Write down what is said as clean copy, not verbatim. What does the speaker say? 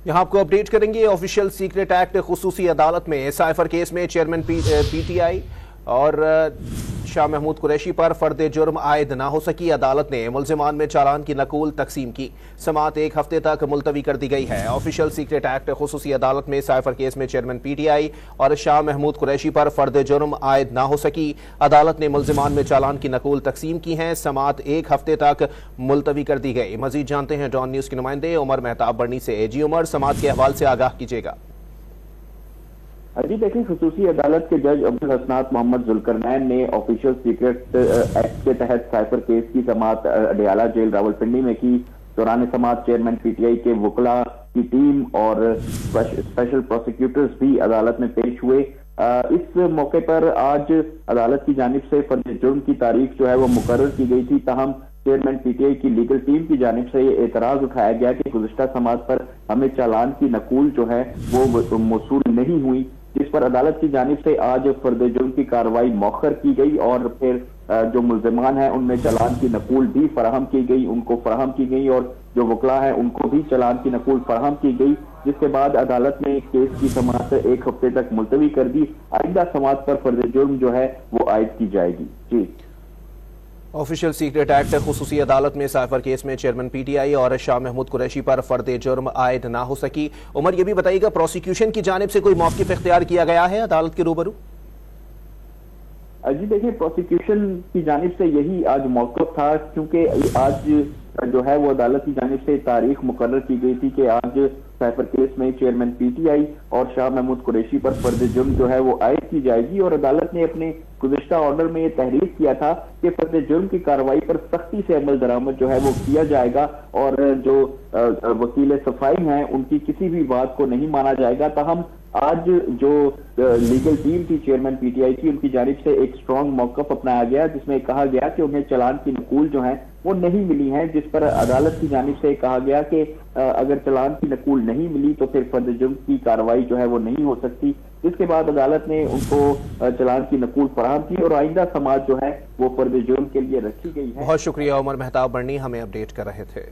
यहाँ आपको अपडेट करेंगे। ऑफिशियल सीक्रेट एक्ट खुसूसी अदालत में साइफर केस में चेयरमैन पीटीआई और शाह महमूद कुरैशी पर फर्द जुर्म आयद ना हो सकी। अदालत ने मुल्जिमान में चालान की नकूल तकसीम की। समाअत 1 हफ्ते तक मुलतवी कर दी गई है। ऑफिशियल सीक्रेट एक्ट खुसूसी अदालत में साइफर केस में चेयरमैन पीटीआई और शाह महमूद कुरैशी पर फर्द जुर्म आयद ना हो सकी। अदालत ने मुल्जिमान में चालान की नकूल तकसीम की है। समाअत 1 हफ्ते तक मुलतवी कर दी गई। मजीद जानते हैं डॉन न्यूज के नुमाइंदे उमर मेहताब बरनी से। जी उमर, समाअत के हवाले से आगाह कीजिएगा। जी देखिए, खुसूसी अदालत के जज अब्दुल हसनात मोहम्मद जुल्करनैन ने ऑफिशियल सीक्रेट एक्ट के तहत साइफर केस की समाअत अडियाला जेल रावलपिंडी में की। दौरान समाअत चेयरमैन पीटीआई के वकला की टीम और स्पेशल प्रोसिक्यूटर्स भी अदालत में पेश हुए। इस मौके पर आज अदालत की जानिब से फर्द जुर्म की तारीख जो है वो मुकर्रर की गई थी। ताहम चेयरमैन पीटीआई की लीगल टीम की जानिब से ये एतराज उठाया गया कि गुज़िश्ता समाअत पर हमें चालान की नकूल जो है वो मौसूल नहीं हुई, जिस पर अदालत की जानिब से आज फर्द जुर्म की कार्रवाई मौखर की गई और फिर जो मुल्जिमान हैं उनमें चालान की नकूल भी फराहम की गई, उनको फराहम की गई और जो वकला है उनको भी चालान की नकूल फराहम की गई, जिसके बाद अदालत ने केस की समाअत 1 हफ्ते तक मुलतवी कर दी। आइंदा समाअत पर फर्द जुर्म जो है वो आयद की जाएगी। जी, ऑफिशियल सीक्रेट एक्ट खुसूसी अदालत में साइफर केस में चेयरमैन पीटीआई और शाह महमूद कुरैशी पर फर्द जुर्म आयद ना हो सकी। उमर, ये भी बताइएगा, प्रोसिक्यूशन की जानिब से कोई मौक़िफ़ इख्तियार किया गया है अदालत के रूबरू? जी देखिए, प्रोसिक्यूशन की जानिब से यही आज मौक़िफ़ था, क्योंकि आज जो है वो अदालत की जानिब से तारीख मुकर्रर की गई थी कि आज साइफर केस में चेयरमैन पीटीआई और शाह महमूद कुरैशी पर फर्द जुर्म जो है वो आयद की जाएगी। और अदालत ने अपने गुज़िश्ता ऑर्डर में ये तहरीर किया था कि फर्द जुर्म की कार्रवाई पर सख्ती से अमल दरामद जो है वो किया जाएगा और जो वकील सफाई हैं उनकी किसी भी बात को नहीं माना जाएगा। ताहम आज जो लीगल टीम थी चेयरमैन पीटीआई की, उनकी जानिब से एक स्ट्रॉन्ग मौक़िफ़ अपनाया गया, जिसमें कहा गया कि उन्हें चालान की नकूल जो है वो नहीं मिली है, जिस पर अदालत की जानिब से कहा गया कि अगर चालान की नकूल नहीं मिली तो फिर फर्द जुर्म की कार्रवाई जो है वो नहीं हो सकती। जिसके बाद अदालत ने उनको चालान की नकूल फराहम की और आइंदा समाअत जो है वो फर्द जुर्म के लिए रखी गई है। बहुत शुक्रिया उमर मेहताब बरनी, हमें अपडेट कर रहे थे।